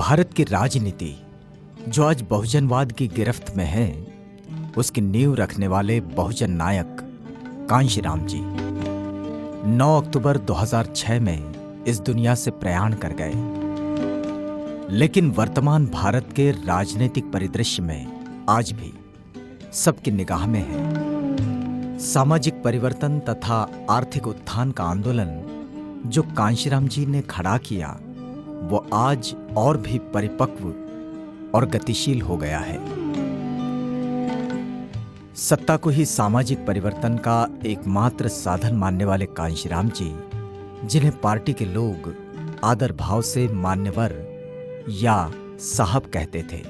भारत की राजनीति जो आज बहुजनवाद की गिरफ्त में है, उसकी नींव रखने वाले बहुजन नायक कांशीराम जी 9 अक्टूबर 2006 में इस दुनिया से प्रयाण कर गए। लेकिन वर्तमान भारत के राजनीतिक परिदृश्य में आज भी सबकी निगाह में है सामाजिक परिवर्तन तथा आर्थिक उत्थान का आंदोलन जो कांशीराम जी ने खड़ा किया, वो आज और भी परिपक्व और गतिशील हो गया है। सत्ता को ही सामाजिक परिवर्तन का एकमात्र साधन मानने वाले कांशीराम जी, जिन्हें पार्टी के लोग आदर भाव से मान्यवर या साहब कहते थे।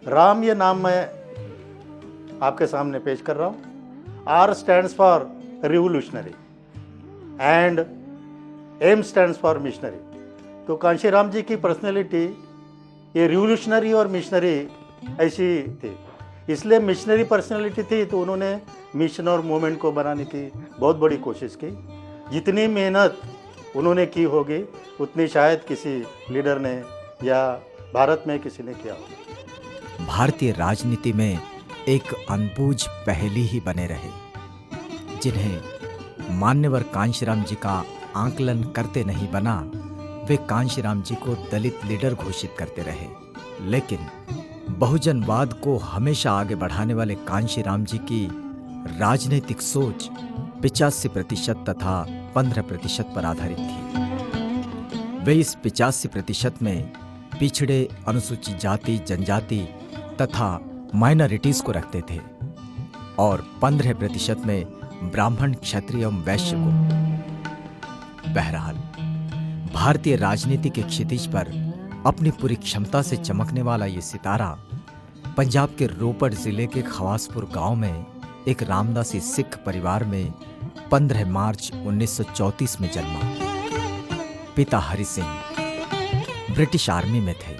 राम ये नाम मैं आपके सामने पेश कर रहा हूँ। R stands for revolutionary and M stands for missionary. तो कांशीराम जी की पर्सनैलिटी ये रिवोल्यूशनरी और मिशनरी ऐसी थी, इसलिए मिशनरी पर्सनैलिटी थी तो उन्होंने मिशन और मूवमेंट को बनाने की बहुत बड़ी कोशिश की। जितनी मेहनत उन्होंने की होगी उतनी शायद किसी लीडर ने या भारत में किसी ने किया होगा। भारतीय राजनीति में एक अनबूझ पहेली ही बने रहे, जिन्हें मान्यवर कांशीराम जी का आंकलन करते नहीं बना, वे कांशीराम जी को दलित लीडर घोषित करते रहे। लेकिन बहुजनवाद को हमेशा आगे बढ़ाने वाले कांशीराम जी की राजनीतिक सोच 85% तथा 15% पर आधारित थी। वे इस 85% में पिछड़े, अनुसूचित जाति, जनजाति तथा माइनॉरिटीज को रखते थे और 15% में ब्राह्मण, क्षत्रिय एवं वैश्य को। बहरहाल भारतीय राजनीति के क्षितिज पर अपनी पूरी क्षमता से चमकने वाला ये सितारा पंजाब के रोपड़ जिले के खवासपुर गांव में एक रामदासी सिख परिवार में 15 मार्च 1934 में जन्मा। पिता हरि सिंह ब्रिटिश आर्मी में थे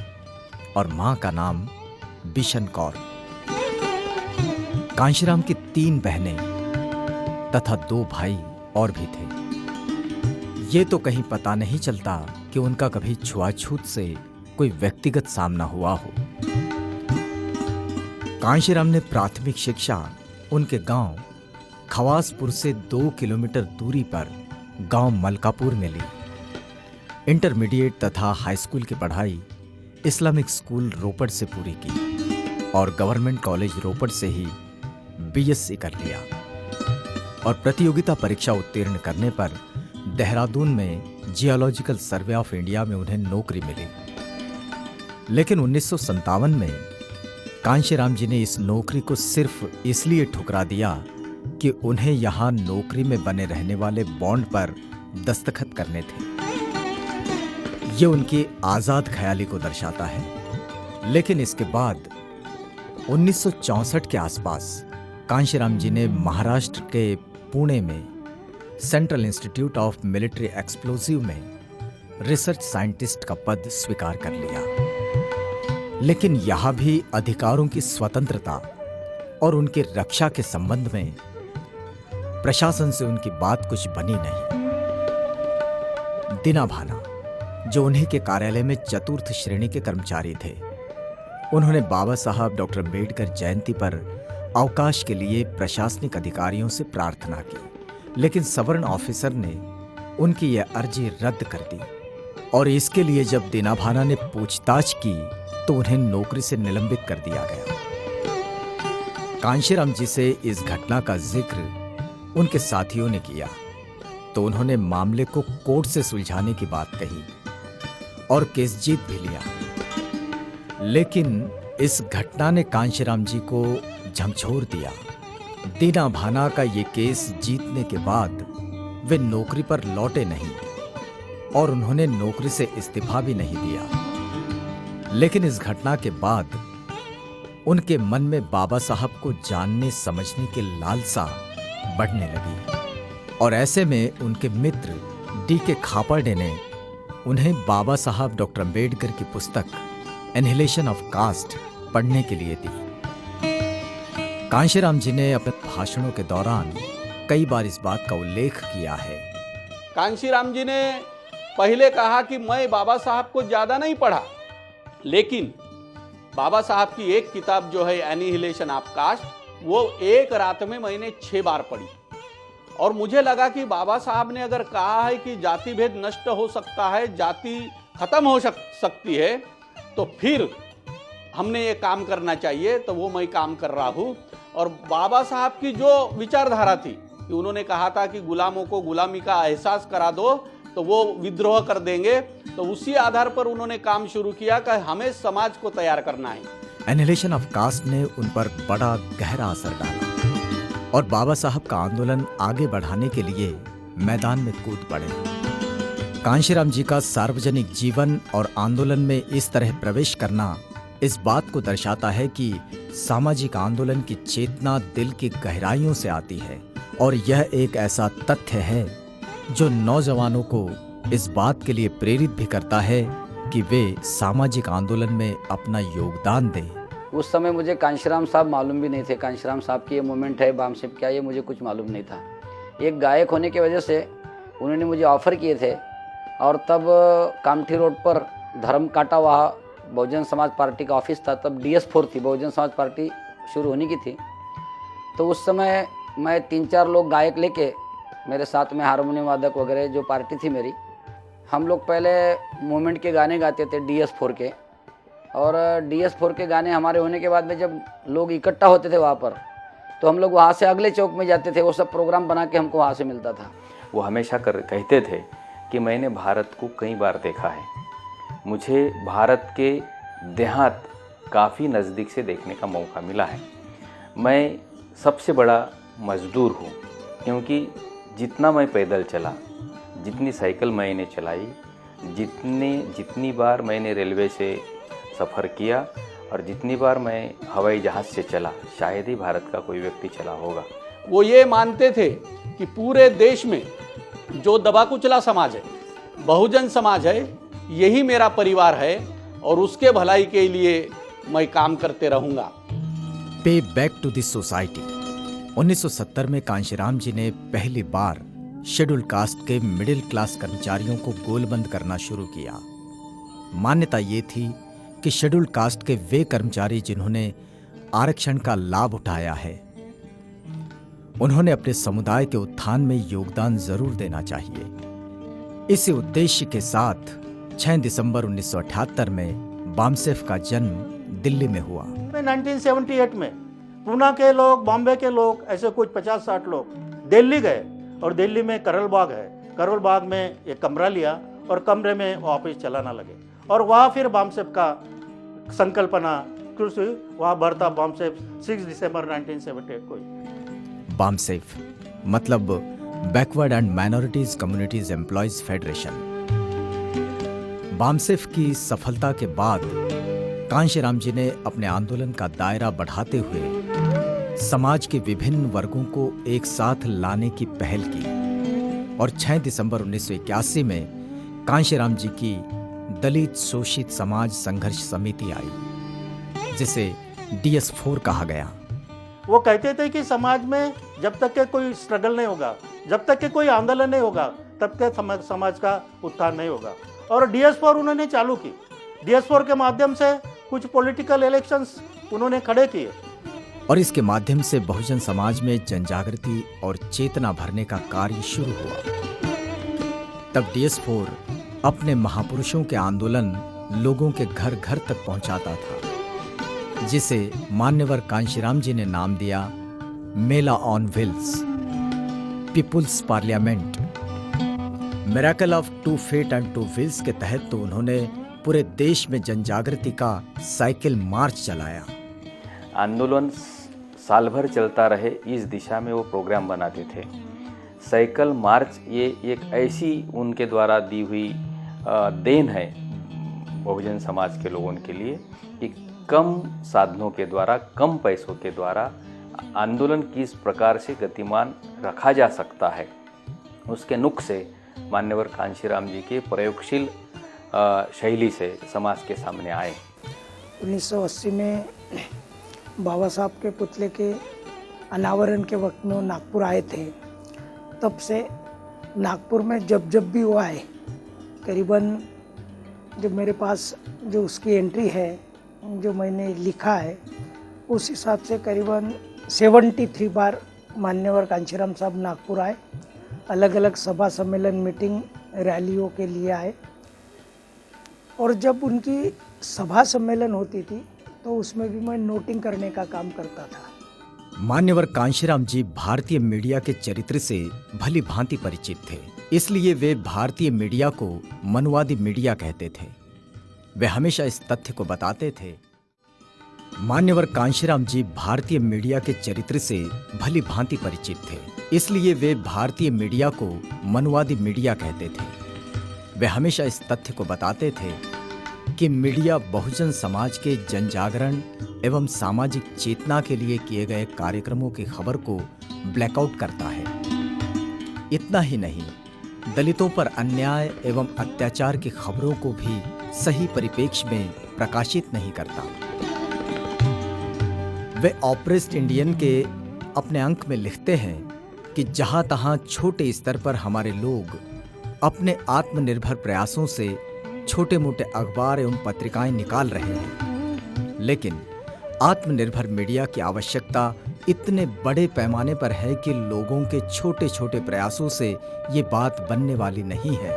और मां का नाम बिशन कौर। कांशीराम की 3 बहनें तथा 2 भाई और भी थे। ये तो कहीं पता नहीं चलता कि उनका कभी छुआछूत से कोई व्यक्तिगत सामना हुआ हो। कांशीराम ने प्राथमिक शिक्षा उनके गांव खवासपुर से 2 किलोमीटर दूरी पर गांव मलकापुर में ली। इंटरमीडिएट तथा हाई स्कूल की पढ़ाई इस्लामिक स्कूल रोपड़ से पूरी की और गवर्नमेंट कॉलेज रोपड़ से ही बीएससी कर लिया और प्रतियोगिता परीक्षा उत्तीर्ण करने पर देहरादून में जियोलॉजिकल सर्वे ऑफ इंडिया में उन्हें नौकरी मिली। लेकिन 1957 में कांशीराम जी ने इस नौकरी को सिर्फ इसलिए ठुकरा दिया कि उन्हें यहां नौकरी में बने रहने वाले बॉन्ड पर दस्तखत करने थे। ये उनकी आजाद ख्याली को दर्शाता है। लेकिन इसके बाद 1964 के आसपास कांशीराम जी ने महाराष्ट्र के पुणे में central institute of military explosive में रिसर्च साइंटिस्ट का पद स्वीकार कर लिया। लेकिन यहां भी अधिकारों की स्वतंत्रता और उनकी रक्षा के संबंध में प्रशासन से उनकी बात कुछ बनी नहीं। दिना भाना, जो उन्हीं के कार्यालय में चतुर्थ श्रेणी के कर्मचारी थे, उन्होंने बाबा साहब डॉक्टर अम्बेडकर जयंती पर अवकाश के लिए प्रशासनिक अधिकारियों से प्रार्थना की। लेकिन सवर्ण ऑफिसर ने उनकी यह अर्जी रद्द कर दी और इसके लिए जब दिना भाना ने पूछताछ की तो उन्हें नौकरी से निलंबित कर दिया गया। कांशीराम जी से इस घटना का जिक्र उनके साथियों ने किया तो उन्होंने मामले को कोर्ट से सुलझाने की बात कही और केस जीत भी लिया। लेकिन इस घटना ने कांशीराम जी को झकझोर दिया। दिना भाना का ये केस जीतने के बाद वे नौकरी पर लौटे नहीं और उन्होंने नौकरी से इस्तीफा भी नहीं दिया। लेकिन इस घटना के बाद उनके मन में बाबा साहब को जानने समझने की लालसा बढ़ने लगी और ऐसे में उनके मित्र डी.के. खापर्डे ने उन्हें बाबा साहब डॉक्टर अम्बेडकर की पुस्तक एनहिलेशन ऑफ कास्ट पढ़ने के लिए दी। कांशीराम जी ने अपने भाषणों के दौरान कई बार इस बात का उल्लेख किया है। कांशीराम जी ने पहले कहा कि मैं बाबा साहब को ज़्यादा नहीं पढ़ा, लेकिन बाबा साहब की एक किताब जो है एनिहिलेशन ऑफ कास्ट, वो एक रात में मैंने 6 बार पढ़ी और मुझे लगा कि बाबा साहब ने अगर कहा है कि जाति भेद नष्ट हो सकता है, जाति खत्म हो सकती है, तो फिर हमने ये काम करना चाहिए। तो वो मैं काम कर रहा हूँ। और बाबा साहब की जो विचारधारा थी कि उन्होंने कहा था कि गुलामों को गुलामी का एहसास करा दो तो वो विद्रोह कर देंगे, तो उसी आधार पर उन्होंने काम शुरू किया कि हमें समाज को तैयार करना है। एनिहिलेशन ऑफ कास्ट ने उन पर बड़ा गहरा असर डाला और बाबा साहब का आंदोलन आगे बढ़ाने के लिए मैदान में कूद पड़े। कांशीराम जी का सार्वजनिक जीवन और आंदोलन में इस तरह प्रवेश करना इस बात को दर्शाता है कि सामाजिक आंदोलन की चेतना दिल की गहराइयों से आती है और यह एक ऐसा तथ्य है जो नौजवानों को इस बात के लिए प्रेरित भी करता है कि वे सामाजिक आंदोलन में अपना योगदान दें। उस समय मुझे कांशीराम साहब मालूम भी नहीं थे। कांशीराम साहब की ये मूवमेंट है, बामसेफ क्या, ये मुझे कुछ मालूम नहीं था। एक गायक होने की वजह से उन्होंने मुझे ऑफ़र किए थे और तब कामठी रोड पर धर्म काटा वहाँ बहुजन समाज पार्टी का ऑफिस था। तब DS4 थी, बहुजन समाज पार्टी शुरू होने की थी। तो उस समय मैं 3-4 लोग गायक लेके, मेरे साथ में हारमोनियम वादक वगैरह जो पार्टी थी मेरी, हम लोग पहले मूवमेंट के गाने गाते थे DS4 के। और DS4 के गाने हमारे होने के बाद में जब लोग इकट्ठा होते थे वहाँ पर, तो हम लोग वहाँ से अगले चौक में जाते थे। वो सब प्रोग्राम बना के हमको वहाँ से मिलता था। वो हमेशा कहते थे कि मैंने भारत को कई बार देखा है, मुझे भारत के देहात काफ़ी नज़दीक से देखने का मौका मिला है। मैं सबसे बड़ा मज़दूर हूँ, क्योंकि जितना मैं पैदल चला, जितनी साइकिल मैंने चलाई, जितनी बार मैंने रेलवे से सफ़र किया और जितनी बार मैं हवाई जहाज़ से चला, शायद ही भारत का कोई व्यक्ति चला होगा। वो ये मानते थे कि पूरे देश में जो दबा कुचला समाज है, बहुजन समाज है, यही मेरा परिवार है और उसके भलाई के लिए मैं काम करते रहूँगा। पे बैक टू द सोसाइटी। 1970 में कांशीराम जी ने पहली बार शेड्यूल कास्ट के मिडिल क्लास कर्मचारियों को गोलबंद करना शुरू किया। मान्यता ये थी कि शेड्यूल कास्ट के वे कर्मचारी जिन्होंने आरक्षण का लाभ उठाया है, उन्होंने अपने समुदाय के उत्थान में योगदान जरूर देना चाहिए। इसी उद्देश्य के साथ 6 दिसंबर 1978 में बामसेफ का जन्म दिल्ली में हुआ। 1978 में पूना के लोग, बॉम्बे के लोग, ऐसे कुछ 50-60 लोग दिल्ली गए और दिल्ली में करोल बाग है, करोल बाग में एक कमरा लिया और कमरे में ऑफिस चलाना लगे और वहाँ फिर बामसेफ का संकल्पना वहाँ बढ़ता बामसेफ 6 दिसंबर 1978 को। बामसेफ मतलब backward and minorities communities employees federation. BAMCEF की सफलता के बाद कांशीराम जी ने अपने आंदोलन का दायरा बढ़ाते हुए समाज के विभिन्न वर्गों को एक साथ लाने की पहल की और 6 दिसंबर 1981 में कांशीराम जी की दलित शोषित समाज संघर्ष समिति आई, जिसे DS4 कहा गया। वो कहते थे कि समाज में जब तक के कोई स्ट्रगल नहीं होगा, जब तक के कोई आंदोलन नहीं होगा, तब तक समाज का उत्थान नहीं होगा। और DS4 उन्होंने चालू की। DS4 के माध्यम से कुछ पॉलिटिकल इलेक्शंस उन्होंने खड़े किए और इसके माध्यम से बहुजन समाज में जनजागृति और चेतना भरने का कार्य शुरू हुआ। तब DS4 अपने महापुरुषों के आंदोलन लोगों के घर घर तक पहुंचाता था, जिसे मान्यवर कांशीराम जी ने नाम दिया mela on wheels, people's parliament. Miracle of 2 feet and 2 wheels के तहत तो उन्होंने पूरे देश में जनजागृति का साइकिल मार्च चलाया। आंदोलन साल भर चलता रहे, इस दिशा में वो प्रोग्राम बनाते थे। साइकिल मार्च ये एक ऐसी उनके द्वारा दी हुई देन है बहुजन समाज के लोगों के लिए कि कम साधनों के द्वारा, कम पैसों के द्वारा आंदोलन किस प्रकार से गतिमान रखा जा सकता है, उसके नुक से मान्यवर कांशीराम जी के प्रयोगशील शैली से समाज के सामने आए। 1980 में बाबा साहब के पुतले के अनावरण के वक्त में वो नागपुर आए थे। तब से नागपुर में जब भी वो आए, करीबन जो मेरे पास जो उसकी एंट्री है, जो मैंने लिखा है, उस हिसाब से करीबन 73 बार मान्यवर कांशीराम साहब नागपुर आए, अलग अलग सभा सम्मेलन, मीटिंग, रैलियों के लिए आए। और जब उनकी सभा सम्मेलन होती थी तो उसमें भी मैं नोटिंग करने का काम करता था। मान्यवर कांशीराम जी भारतीय मीडिया के चरित्र से भली भांति परिचित थे, इसलिए वे भारतीय मीडिया को मनुवादी मीडिया कहते थे। वे हमेशा इस तथ्य को बताते थे। मान्यवर कांशीराम जी भारतीय मीडिया के चरित्र से भली भांति परिचित थे, इसलिए वे भारतीय मीडिया को मनुवादी मीडिया कहते थे। वे हमेशा इस तथ्य को बताते थे कि मीडिया बहुजन समाज के जनजागरण एवं सामाजिक चेतना के लिए किए गए कार्यक्रमों की खबर को ब्लैकआउट करता है। इतना ही नहीं, दलितों पर अन्याय एवं अत्याचार की खबरों को भी सही परिप्रेक्ष्य में प्रकाशित नहीं करता। वे ऑपरेस्ट इंडियन के अपने अंक में लिखते हैं कि जहां तहां छोटे स्तर पर हमारे लोग अपने आत्मनिर्भर प्रयासों से छोटे मोटे अखबार एवं पत्रिकाएं निकाल रहे हैं, लेकिन आत्मनिर्भर मीडिया की आवश्यकता इतने बड़े पैमाने पर है कि लोगों के छोटे छोटे प्रयासों से ये बात बनने वाली नहीं है।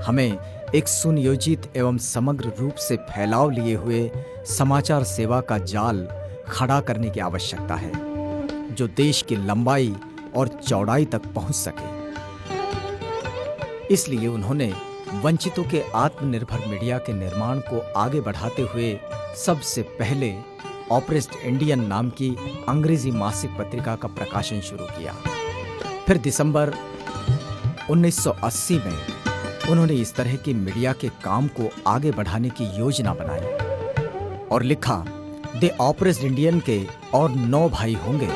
हमें एक सुनियोजित एवं समग्र रूप से फैलाव लिए हुए समाचार सेवा का जाल खड़ा करने की आवश्यकता है, जो देश की लंबाई और चौड़ाई तक पहुंच सके। इसलिए उन्होंने वंचितों के आत्मनिर्भर मीडिया के निर्माण को आगे बढ़ाते हुए सबसे पहले ऑपरेस्ट इंडियन नाम की अंग्रेजी मासिक पत्रिका का प्रकाशन शुरू किया। फिर दिसंबर 1980 में उन्होंने इस तरह की मीडिया के काम को आगे बढ़ाने की योजना बनाई और लिखा, द ऑपरेस्ट इंडियन के और 9 भाई होंगे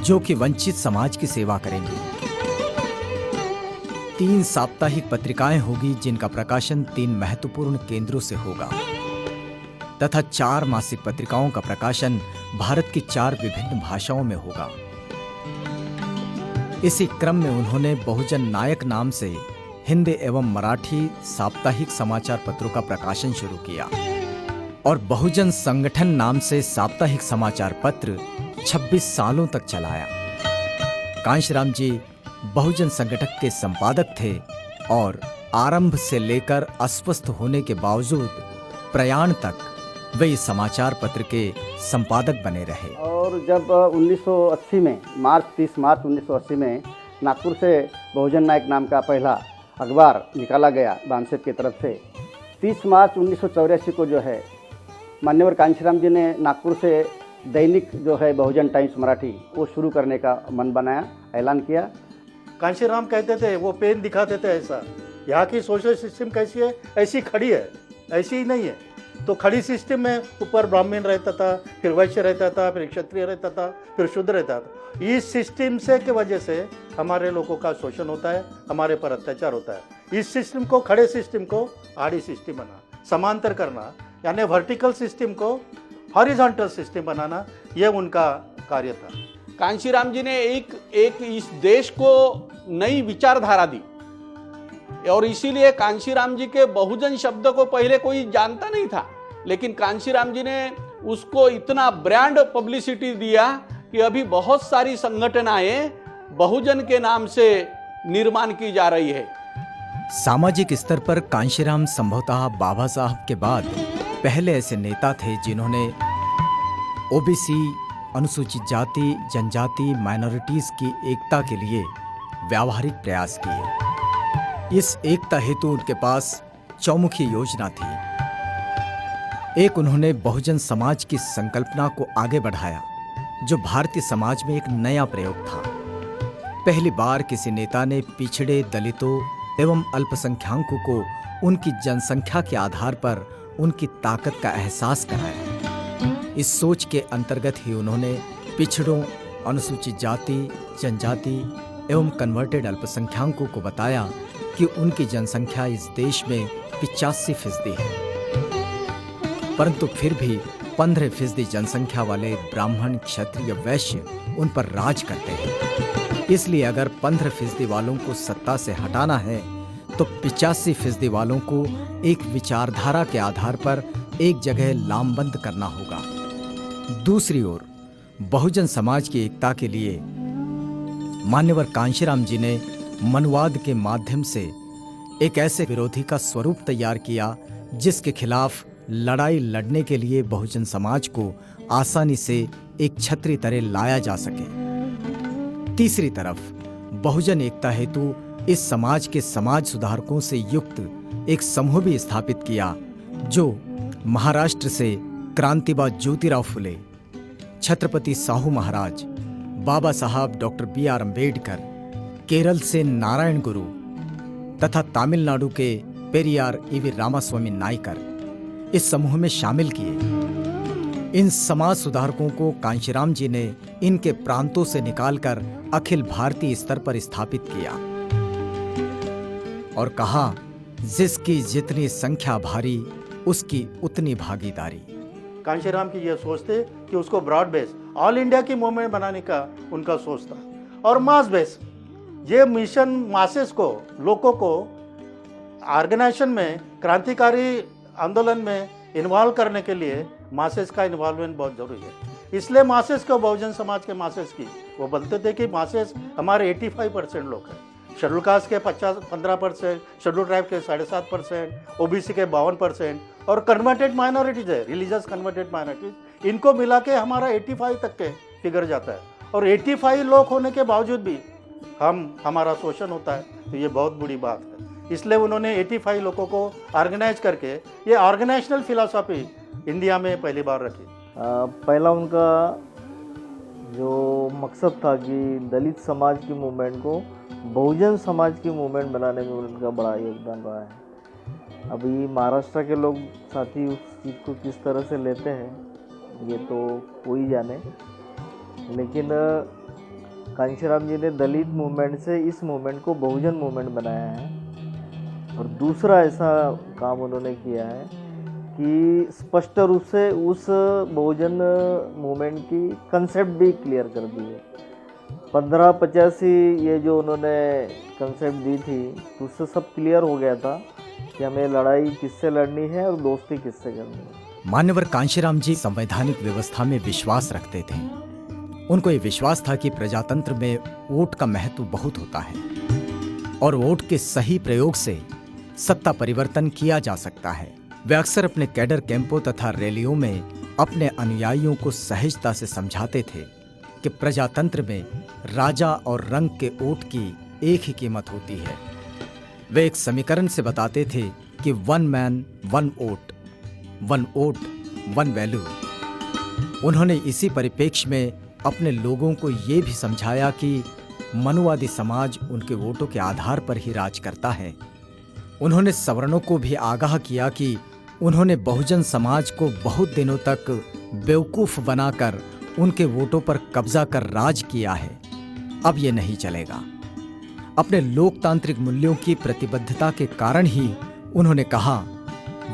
जो कि वंचित समाज की सेवा करेंगे। 3 साप्ताहिक पत्रिकाएं होगी जिनका प्रकाशन 3 महत्वपूर्ण केंद्रों से होगा तथा 4 मासिक पत्रिकाओं का प्रकाशन भारत की 4 विभिन्न भाषाओं में होगा। इसी क्रम में उन्होंने बहुजन नायक नाम से हिंदी एवं मराठी साप्ताहिक समाचार पत्रों का प्रकाशन शुरू किया और बहुजन संगठन नाम से साप्ताहिक समाचार पत्र 26 सालों तक चलाया। कांशीराम जी बहुजन संगठन के संपादक थे और आरंभ से लेकर अस्वस्थ होने के बावजूद प्रयाण तक वे इस समाचार पत्र के संपादक बने रहे। और जब 1980 में 30 मार्च 1980 में नागपुर से बहुजन नायक नाम का पहला अखबार निकाला गया बानसेप की तरफ से, 30 मार्च 1984 को जो है मान्यवर कांशीराम जी ने नागपुर से दैनिक जो है बहुजन टाइम्स मराठी वो शुरू करने का मन बनाया, ऐलान किया। कांशीराम कहते थे, वो पेन दिखाते थे ऐसा, यहाँ की सोशल सिस्टम कैसी है, ऐसी खड़ी है, ऐसी ही नहीं है। तो खड़ी सिस्टम में ऊपर ब्राह्मण रहता था, फिर वैश्य रहता था, फिर क्षत्रिय रहता था, फिर शूद्र रहता था। इस सिस्टम से के वजह से हमारे लोगों का शोषण होता है, हमारे पर अत्याचार होता है। इस सिस्टम को, खड़े सिस्टम को आड़ी सिस्टम बना, समांतर करना, यानी वर्टिकल सिस्टम को हॉरिजॉन्टल सिस्टम बनाना, यह उनका कार्य था। कांशीराम जी ने एक इस देश को नई विचारधारा दी और इसीलिए कांशीराम जी के बहुजन शब्द को पहले कोई जानता नहीं था, लेकिन कांशीराम जी ने उसको इतना ब्रांड पब्लिसिटी दिया कि अभी बहुत सारी संगठनाएं बहुजन के नाम से निर्माण की जा रही है। सामाजिक स्तर पर कांशीराम संभवतः बाबा साहब के बाद पहले ऐसे नेता थे जिन्होंने ओबीसी, अनुसूचित जाति, जनजाति, माइनॉरिटीज की एकता के लिए व्यावहारिक प्रयास किए। इस एकता हेतु उनके पास चौमुखी योजना थी। एक, उन्होंने बहुजन समाज की संकल्पना को आगे बढ़ाया, जो भारतीय समाज में एक नया प्रयोग था। पहली बार किसी नेता ने पिछड़े, दलितों एवं अल्पसंख्याकों को उनकी जनसंख्या के आधार पर उनकी ताकत का एहसास कराया। इस सोच के अंतर्गत ही उन्होंने पिछड़ों, अनुसूचित जाति, जनजाति एवं कन्वर्टेड अल्पसंख्याकों को बताया कि उनकी जनसंख्या इस देश में 85% है, परंतु फिर भी 15% जनसंख्या वाले ब्राह्मण, क्षत्रिय, वैश्य उन पर राज करते हैं। इसलिए अगर 15% वालों को सत्ता से हटाना है तो 85% वालों को एक विचारधारा के आधार पर एक जगह लामबंद करना होगा। दूसरी ओर बहुजन समाज की एकता के लिए मान्यवर कांशीराम जी ने मनुवाद के माध्यम से एक ऐसे विरोधी का स्वरूप तैयार किया जिसके खिलाफ लड़ाई लड़ने के लिए बहुजन समाज को आसानी से एक छतरी तरह लाया जा सके। तीसरी तरफ बहुजन एकता हेतु इस समाज के समाज सुधारकों से युक्त एक समूह भी स्थापित किया जो महाराष्ट्र से क्रांतिबाज ज्योतिराव फुले, छत्रपति साहू महाराज, बाबा साहब डॉक्टर B.R. अम्बेडकर, केरल से नारायण गुरु तथा तमिलनाडु के पेरियार E.V. रामास्वामी नायकर इस समूह में शामिल किए। इन समाज सुधारकों को कांशीराम जी ने इनके प्रांतों से निकालकर अखिल भारतीय स्तर पर स्थापित किया और कहा, जिसकी जितनी संख्या भारी उसकी उतनी भागीदारी। कांशीराम की यह सोच थी कि उसको ब्रॉड बेस ऑल इंडिया की मूवमेंट बनाने का उनका सोच था और मास बेस, ये मिशन मासेस को, लोगों को ऑर्गेनाइजेशन में, क्रांतिकारी आंदोलन में इन्वॉल्व करने के लिए मासेस का इन्वॉल्वमेंट बहुत जरूरी है। इसलिए मासेस को, बहुजन समाज के मासेस की, वो बोलते थे कि मासेस हमारे 85% लोग हैं, शेड्यूल कास्ट के 15%, शेड्यूल ट्राइब के 7.5%, ओबीसी के 52% और कन्वर्टेड माइनॉरिटीज है, रिलीजियस कन्वर्टेड माइनॉरिटीज, इनको मिला के हमारा 85 तक के फिगर जाता है। और 85 लोग होने के बावजूद भी हमारा शोषण होता है, तो ये बहुत बुरी बात है। इसलिए उन्होंने 85 लोगों को ऑर्गेनाइज करके ये ऑर्गेनाइजेशनल फिलॉसफी इंडिया में पहली बार रखी। पहला उनका जो मकसद था कि दलित समाज की मूवमेंट को बहुजन समाज की मूवमेंट बनाने में उनका बड़ा योगदान रहा है। अभी महाराष्ट्र के लोग साथी उस चीज़ को किस तरह से लेते हैं ये तो कोई जाने, लेकिन कांशीराम जी ने दलित मूवमेंट से इस मूवमेंट को बहुजन मूवमेंट बनाया है। और दूसरा ऐसा काम उन्होंने किया है कि स्पष्ट रूप से उस बहुजन मूवमेंट की कंसेप्ट भी क्लियर कर दी है। 1585 ये जो उन्होंने कंसेप्ट दी थी तो उससे सब क्लियर हो गया था कि हमें लड़ाई किससे लड़नी है और दोस्ती किससे करनी है। मान्यवर कांशीराम जी संवैधानिक व्यवस्था में विश्वास रखते थे। उनको ये विश्वास था कि प्रजातंत्र में वोट का महत्व बहुत होता है और वोट के सही प्रयोग से सत्ता परिवर्तन किया जा सकता है। वे अक्सर अपने कैडर कैंपों तथा रैलियों में अपने अनुयायियों को सहजता से समझाते थे कि प्रजातंत्र में राजा और रंग के वोट की एक ही कीमत होती है। वे एक समीकरण से बताते थे कि 1 मैन 1 वोट, 1 वोट 1 वैल्यू। उन्होंने इसी परिप्रेक्ष्य में अपने लोगों को ये भी समझाया कि मनुवादी समाज उनके वोटों के आधार पर ही राज करता है। उन्होंने सवर्णों को भी आगाह किया कि उन्होंने बहुजन समाज को बहुत दिनों तक बेवकूफ़ बनाकर उनके वोटों पर कब्जा कर राज किया है, अब ये नहीं चलेगा। अपने लोकतांत्रिक मूल्यों की प्रतिबद्धता के कारण ही उन्होंने कहा,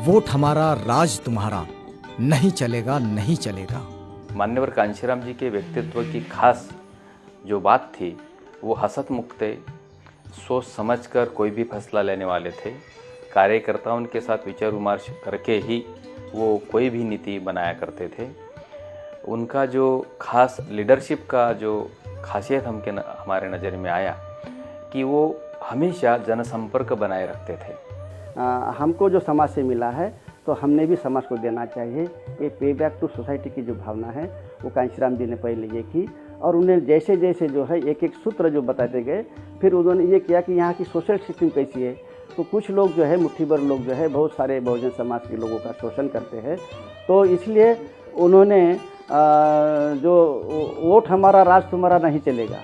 वोट हमारा राज तुम्हारा, नहीं चलेगा, नहीं चलेगा। मान्यवर कांशीराम जी के व्यक्तित्व की खास जो बात थी वो हसत मुक्ते, सोच समझकर कोई भी फैसला लेने वाले थे। कार्यकर्ताओं उनके साथ विचार विमर्श करके ही वो कोई भी नीति बनाया करते थे। उनका जो खास लीडरशिप का जो खासियत हमारे नज़र में आया कि वो हमेशा जनसंपर्क बनाए रखते थे। हमको जो समाज से मिला है तो हमने भी समाज को देना चाहिए। ये पे बैक टू सोसाइटी की जो भावना है वो कांशीराम जी ने पहले ये की और उन्हें जैसे जैसे जो है एक एक सूत्र जो बताते गए, फिर उन्होंने ये किया कि यहाँ की सोशल सिस्टम कैसी है। तो कुछ लोग जो है, मुट्ठी भर लोग जो है, बहुत सारे बहुजन समाज के लोगों का शोषण करते हैं। तो इसलिए उन्होंने जो वोट हमारा राज तुम्हारा नहीं चलेगा,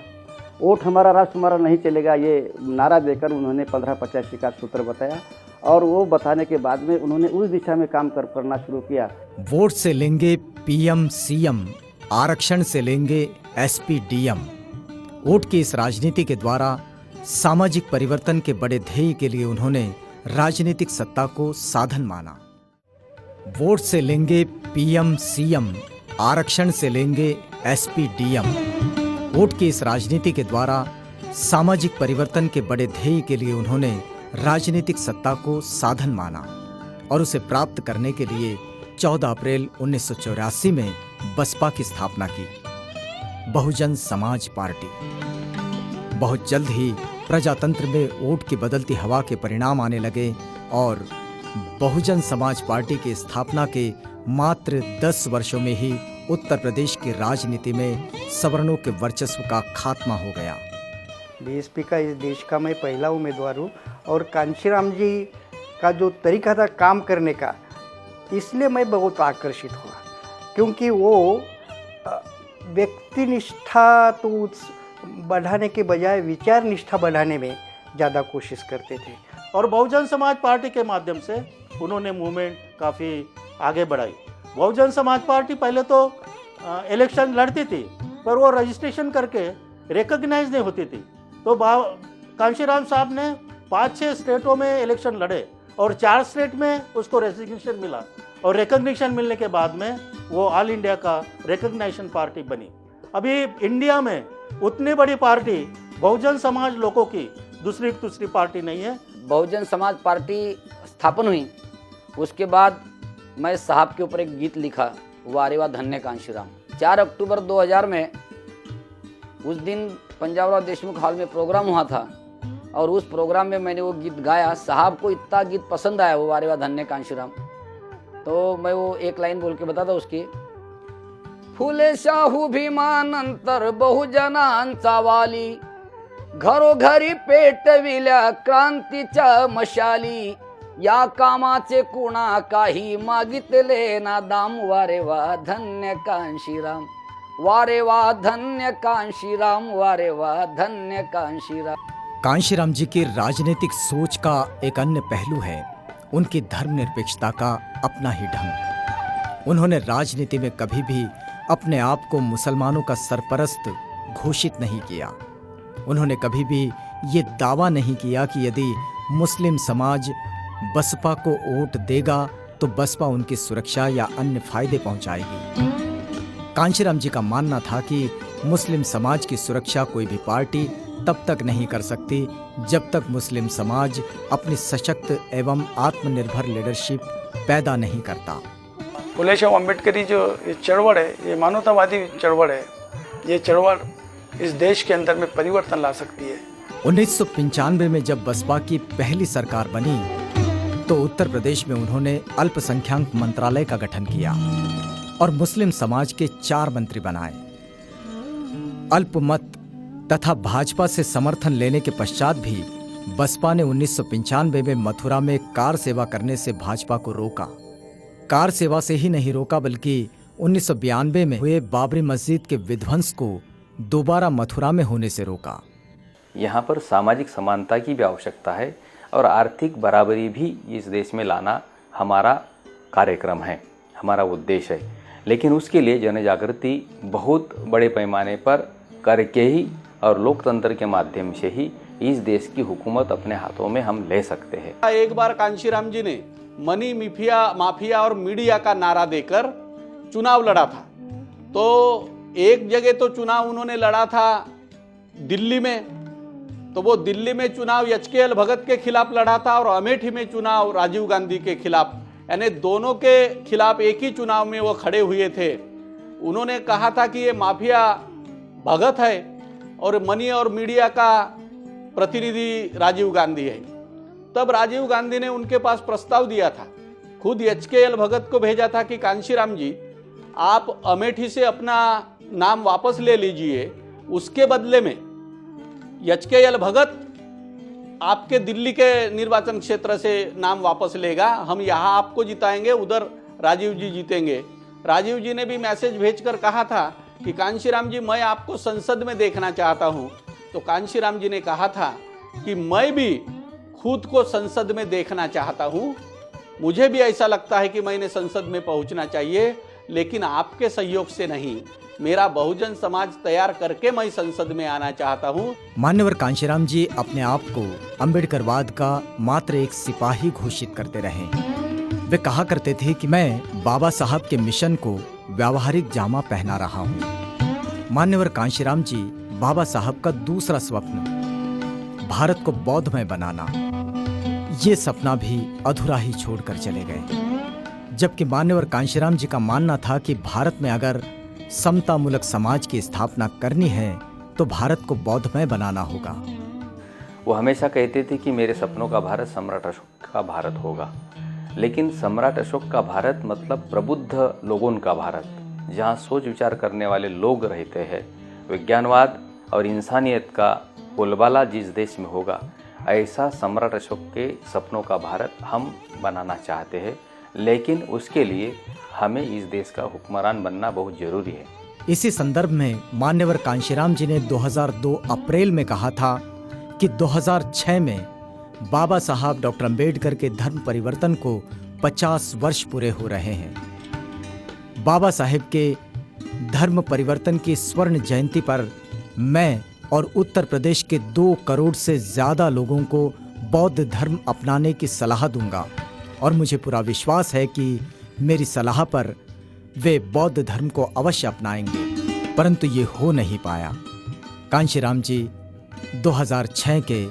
वोट हमारा राज तुम्हारा नहीं चलेगा, ये नारा देकर उन्होंने 1585 का सूत्र बताया और वो बताने के बाद में उन्होंने उस दिशा में काम करना शुरू किया। वोट से लेंगे पीएम सीएम, आरक्षण से लेंगे एसपी डीएम। वोट की इस राजनीति के द्वारा सामाजिक परिवर्तन के बड़े ध्येय के लिए उन्होंने राजनीतिक सत्ता को साधन माना। वोट से लेंगे पीएम सीएम, आरक्षण से लेंगे एसपी डीएम। वोट की इस राजनीति के द्वारा सामाजिक परिवर्तन के बड़े ध्येय के लिए उन्होंने राजनीतिक सत्ता को साधन माना और उसे प्राप्त करने के लिए 14 अप्रैल 1984 में बसपा की स्थापना की, बहुजन समाज पार्टी। बहुत जल्द ही प्रजातंत्र में वोट की बदलती हवा के परिणाम आने लगे और बहुजन समाज पार्टी की स्थापना के मात्र 10 वर्षों में ही उत्तर प्रदेश की राजनीति में सवर्णों के वर्चस्व का खात्मा हो गया। बीएसपी का इस देश का मैं पहला उम्मीदवार हूँ और कांशीराम जी का जो तरीका था काम करने का, इसलिए मैं बहुत आकर्षित हुआ, क्योंकि वो व्यक्ति निष्ठा तो बढ़ाने के बजाय विचार निष्ठा बढ़ाने में ज़्यादा कोशिश करते थे। और बहुजन समाज पार्टी के माध्यम से उन्होंने मूवमेंट काफ़ी आगे बढ़ाई। बहुजन समाज पार्टी पहले तो इलेक्शन लड़ती थी, पर वो रजिस्ट्रेशन करके रिकग्नाइज नहीं होती थी। तो कांशीराम साहब ने 5-6 स्टेटों में इलेक्शन लड़े और 4 स्टेट में उसको रिकग्निशन मिला, और रिकग्निशन मिलने के बाद में वो ऑल इंडिया का रिकग्नाइजेशन पार्टी बनी। अभी इंडिया में उतनी बड़ी पार्टी बहुजन समाज लोगों की दूसरी पार्टी नहीं है। बहुजन समाज पार्टी स्थापन हुई, उसके बाद मैं साहब के ऊपर एक गीत लिखा, वारे वाह धन्य कांशीराम। 4 अक्टूबर 2000 में उस दिन पंजाबराव देशमुख हॉल में प्रोग्राम हुआ था और उस प्रोग्राम में मैंने वो गीत गाया। साहब को इतना गीत पसंद आया, वो वारे वाह धन्य कांशीराम। तो मैं वो एक लाइन बोल के बताता उसकी, फुले शाहू भीमानंतर बहुजनांचा वाली, घरोघरी पेटविल्या क्रांतीच्या मशाली, या कामाचे कुणा काही मागितले ना दाम, वारे वा धन्य कांशीराम, वारे वा धन्य कांशीराम, वारे वा धन्य कांशीराम। कांशीराम जी की राजनीतिक सोच का एक अन्य पहलू है उनकी धर्मनिरपेक्षता का अपना ही ढंग। उन्होंने राजनीति में कभी भी अपने आप को मुसलमानों का सरपरस्त घोषित नहीं किया। उन्होंने कभी भी ये दावा नहीं किया कि यदि मुस्लिम समाज बसपा को वोट देगा तो बसपा उनकी सुरक्षा या अन्य फायदे पहुंचाएगी। कांशीराम जी का मानना था कि मुस्लिम समाज की सुरक्षा कोई भी पार्टी तब तक नहीं कर सकती जब तक मुस्लिम समाज अपनी सशक्त एवं आत्मनिर्भर लीडरशिप पैदा नहीं करता। फुले शाह अम्बेडकरी जो ये चळवळ है, ये मानवतावादी चळवळ है। ये चळवळ इस देश के अंदर में परिवर्तन ला सकती है। 1995 में जब बसपा की पहली सरकार बनी तो उत्तर प्रदेश में उन्होंने अल्पसंख्यक मंत्रालय का गठन किया और मुस्लिम समाज के 4 मंत्री बनाए। अल्पमत तथा भाजपा से समर्थन लेने के पश्चात भी बसपा ने 1995 में मथुरा में कार सेवा करने से भाजपा को रोका। कार सेवा से ही नहीं रोका बल्कि 1992 में हुए बाबरी मस्जिद के विध्वंस को दोबारा मथुरा में होने से रोका। यहाँ पर सामाजिक समानता की भी आवश्यकता है और आर्थिक बराबरी भी इस देश में लाना हमारा कार्यक्रम है, हमारा उद्देश्य है। लेकिन उसके लिए जन जागृति बहुत बड़े पैमाने पर करके ही और लोकतंत्र के माध्यम से ही इस देश की हुकूमत अपने हाथों में हम ले सकते हैं। एक बार कांशीराम जी ने मनी माफिया और मीडिया का नारा देकर चुनाव लड़ा था। तो एक जगह तो चुनाव उन्होंने लड़ा था दिल्ली में, तो वो दिल्ली में चुनाव एचकेएल भगत के खिलाफ लड़ा था और अमेठी में चुनाव राजीव गांधी के खिलाफ, यानी दोनों के खिलाफ एक ही चुनाव में वो खड़े हुए थे। उन्होंने कहा था कि ये माफिया भगत है और मनी और मीडिया का प्रतिनिधि राजीव गांधी है। तब राजीव गांधी ने उनके पास प्रस्ताव दिया था, खुद एचकेएल भगत को भेजा था कि कांशीराम जी आप अमेठी से अपना नाम वापस ले लीजिए, उसके बदले में एचकेएल भगत आपके दिल्ली के निर्वाचन क्षेत्र से नाम वापस लेगा, हम यहाँ आपको जिताएंगे, उधर राजीव जी जीतेंगे। राजीव जी ने भी मैसेज भेजकर कहा था कि कांशीराम जी मैं आपको संसद में देखना चाहता हूँ। तो कांशीराम जी ने कहा था कि मैं भी खुद को संसद में देखना चाहता हूँ, मुझे भी ऐसा लगता है कि मैंने संसद में पहुँचना चाहिए, लेकिन आपके सहयोग से नहीं, मेरा बहुजन समाज तैयार करके मैं संसद में आना चाहता हूँ। मान्यवर कांशीराम जी अपने आप को अम्बेडकरवाद का मात्र एक सिपाही घोषित करते रहे। वे कहा करते थे कि मैं बाबा साहब के मिशन को व्यावहारिक जामा पहना रहा हूँ। मान्यवर कांशीराम जी बाबा साहब का दूसरा स्वप्न भारत को बौद्धमय बनाना, ये सपना भी अधूरा ही छोड़कर चले गए। जबकि मान्यवर कांशीराम जी का मानना था कि भारत में अगर समतामूलक समाज की स्थापना करनी है तो भारत को बौद्धमय बनाना होगा। वो हमेशा कहते थे कि मेरे सपनों का भारत सम्राट अशोक का भारत होगा, लेकिन सम्राट अशोक का भारत मतलब प्रबुद्ध लोगों का भारत, जहाँ सोच विचार करने वाले लोग रहते हैं। विज्ञानवाद और इंसानियत का बोलबाला जिस देश में होगा, ऐसा सम्राट अशोक के सपनों का भारत हम बनाना चाहते हैं, लेकिन उसके लिए हमें इस देश का हुक्मरान बनना बहुत जरूरी है। इसी संदर्भ में मान्यवर कांशीराम जी ने 2002 अप्रैल में कहा था कि 2006 में बाबा साहब डॉक्टर अंबेडकर के धर्म परिवर्तन को 50 वर्ष पूरे हो रहे हैं। बाबा साहेब के धर्म परिवर्तन की स्वर्ण जयंती पर मैं और उत्तर प्रदेश के 2 करोड़ से ज्यादा लोगों को बौद्ध धर्म अपनाने की सलाह दूंगा और मुझे पूरा विश्वास है कि मेरी सलाह पर वे बौद्ध धर्म को अवश्य अपनाएंगे, परंतु ये हो नहीं पाया। कांशीराम जी 2006 के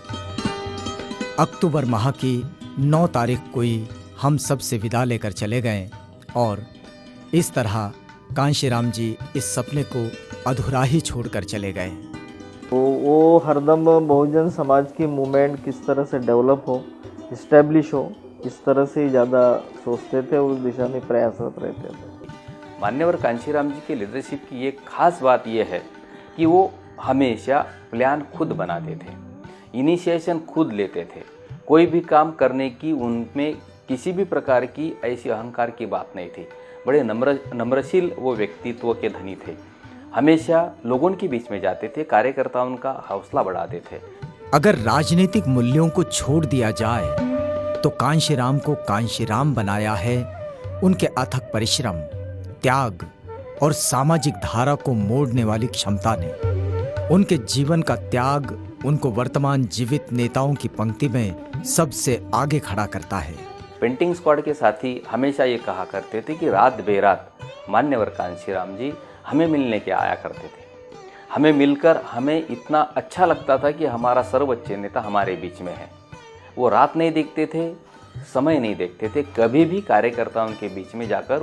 अक्टूबर माह की 9 तारीख को ही हम सब से विदा लेकर चले गए और इस तरह कांशीराम जी इस सपने को अधूरा ही छोड़कर चले गए। तो वो हरदम बहुजन समाज की मूवमेंट किस तरह से डेवलप हो, इस्टेब्लिश हो, इस तरह से ज़्यादा सोचते थे, उस दिशा में प्रयासरत रहते थे। मान्यवर कांशीराम जी के लीडरशिप की एक खास बात यह है कि वो हमेशा प्लान खुद बनाते थे, इनिशिएशन खुद लेते थे। कोई भी काम करने की उनमें किसी भी प्रकार की ऐसी अहंकार की बात नहीं थी। बड़े नम्रशील वो व्यक्तित्व के धनी थे। हमेशा लोगों के बीच में जाते थे, कार्यकर्ताओं का हौसला बढ़ाते थे। अगर राजनीतिक मूल्यों को छोड़ दिया जाए तो कांशीराम को कांशीराम बनाया है उनके अथक परिश्रम, त्याग और सामाजिक धारा को मोड़ने वाली क्षमता ने। उनके जीवन का त्याग उनको वर्तमान जीवित नेताओं की पंक्ति में सबसे आगे खड़ा करता है। पेंटिंग स्क्वाड के साथी हमेशा ये कहा करते थे कि रात बेरात मान्यवर कांशीराम जी हमें मिलने के आया करते थे। हमें मिलकर हमें इतना अच्छा लगता था कि हमारा सर्वोच्च नेता हमारे बीच में है। वो रात नहीं देखते थे, समय नहीं देखते थे, कभी भी कार्यकर्ताओं के बीच में जाकर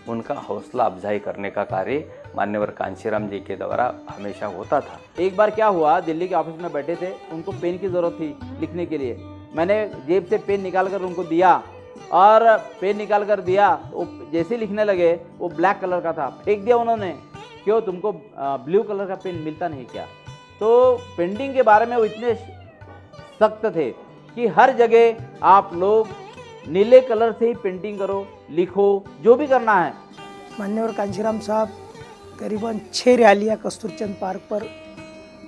उनका हौसला अफजाई करने का कार्य मान्यवर कांशीराम जी के द्वारा हमेशा होता था। एक बार क्या हुआ, दिल्ली के ऑफिस में बैठे थे, उनको पेन की ज़रूरत थी लिखने के लिए। मैंने जेब से पेन निकाल कर उनको दिया और पेन निकाल कर दिया, वो जैसे लिखने लगे वो ब्लैक कलर का था, फेंक दिया उन्होंने। क्यों, तुमको ब्लू कलर का पेन मिलता नहीं क्या? तो पेंटिंग के बारे में वो इतने सख्त थे कि हर जगह आप लोग नीले कलर से ही पेंटिंग करो, लिखो, जो भी करना है। मान्यवर कांशीराम साहब करीबन 6 रैलियाँ कस्तूरचंद पार्क पर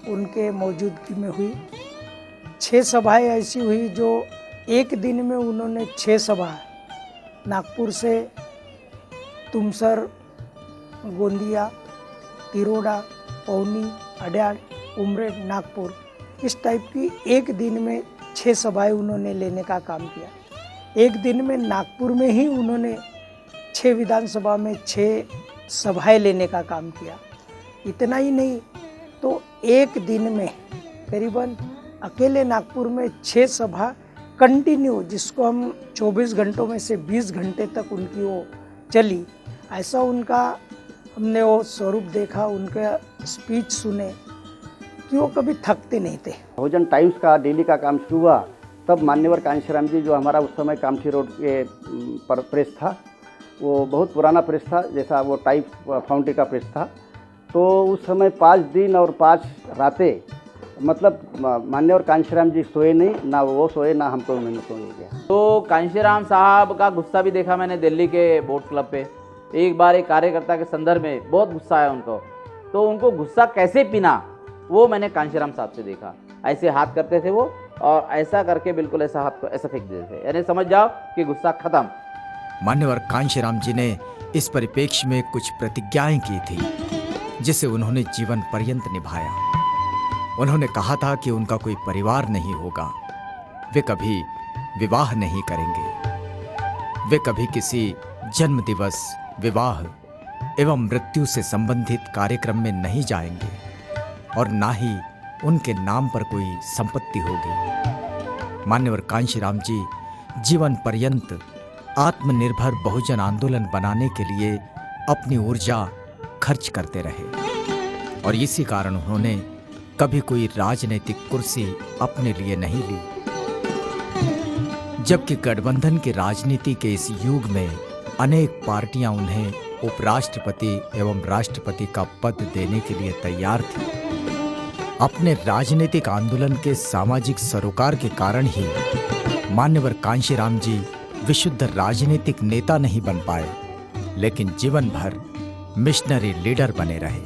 उनके मौजूदगी में हुई। 6 सभाएं ऐसी हुई जो एक दिन में उन्होंने 6 सभा नागपुर से तुमसर, गोंदिया, तिरोडा, पौनी, अड्यार, उमरेड, नागपुर, इस टाइप की एक दिन में 6 सभाएं उन्होंने लेने का काम किया। एक दिन में नागपुर में ही उन्होंने 6 विधानसभा में 6 सभाएं लेने का काम किया। इतना ही नहीं तो एक दिन में करीबन अकेले नागपुर में 6 सभा कंटिन्यू, जिसको हम 24 घंटों में से 20 घंटे तक उनकी वो चली। ऐसा उनका हमने वो स्वरूप देखा, उनका स्पीच सुने कि वो कभी थकते नहीं थे। बहुजन टाइम्स का डेली का काम शुरू हुआ तब मान्यवर कांशीराम जी, जो हमारा उस समय कामठी रोड के पर प्रेस था, वो बहुत पुराना प्रेस था, जैसा वो टाइप फाउंड्री का प्रेस था। तो उस समय 5 दिन और 5 रातें मतलब मान्यवर कांशीराम जी सोए नहीं, ना वो सोए ना हमको मैंने सोने दिया। तो कांशीराम साहब का गुस्सा भी देखा मैंने दिल्ली के बोट क्लब पे। एक बार एक कार्यकर्ता के संदर्भ में बहुत गुस्सा आया उनको, तो उनको गुस्सा कैसे पीना वो मैंने कांशीराम साहब से देखा। ऐसे हाथ करते थे वो और ऐसा करके बिल्कुल ऐसा हाथ को ऐसा फेंक देते थे, यानी समझ जाओ कि गुस्सा खत्म। मान्यवर कांशीराम जी ने इस परिप्रेक्ष्य में कुछ प्रतिज्ञाएं की थी जिसे उन्होंने जीवन पर्यंत निभाया। उन्होंने कहा था कि उनका कोई परिवार नहीं होगा, वे कभी विवाह नहीं करेंगे, वे कभी किसी जन्म दिवस, विवाह एवं मृत्यु से संबंधित कार्यक्रम में नहीं जाएंगे और ना ही उनके नाम पर कोई संपत्ति होगी। मान्यवर कांशीराम जी जीवन पर्यंत आत्मनिर्भर बहुजन आंदोलन बनाने के लिए अपनी ऊर्जा खर्च करते रहे और इसी कारण उन्होंने कभी कोई राजनीतिक कुर्सी अपने लिए नहीं ली। जबकि गठबंधन की राजनीति के इस युग में अनेक पार्टियां उन्हें उपराष्ट्रपति एवं राष्ट्रपति का पद देने के लिए तैयार थी। अपने राजनीतिक आंदोलन के सामाजिक सरोकार के कारण ही मान्यवर कांशीराम जी विशुद्ध राजनीतिक नेता नहीं बन पाए, लेकिन जीवन भर मिशनरी लीडर बने रहे।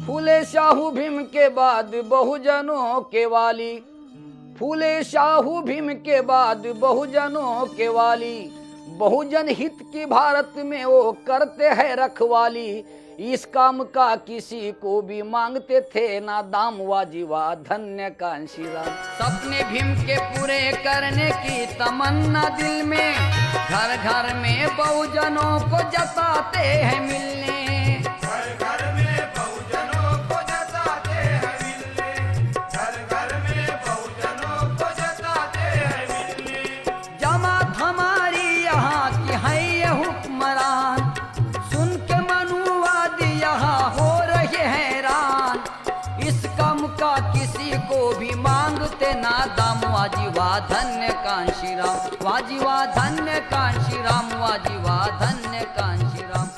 फूले शाहू भीम के बाद बहुजनों के वाली, फूले शाहू भीम के बाद बहुजनों के वाली, बहुजन हित की भारत में वो करते हैं रखवाली। इस काम का किसी को भी मांगते थे ना दाम, वाजीवा धन्य कांशीराम। सपने भीम के पूरे करने की तमन्ना दिल में, घर घर में बहुजनों को जताते हैं मिलने। घर घर में बहुजनों को जताते हैं मिलने, घर घर में बहुजनों को जताते हैं मिलने। जमात हमारी यहाँ की है ये हुक्मरान, सुन के मनुवादी यहाँ हो रहे हैरान। इस काम का किसी को भी मांगते ना दाम, वाजीवा धन्य कांशीराम, वाजीवा धन्य कांशीराम, वाजीवा धन्य कांशीराम।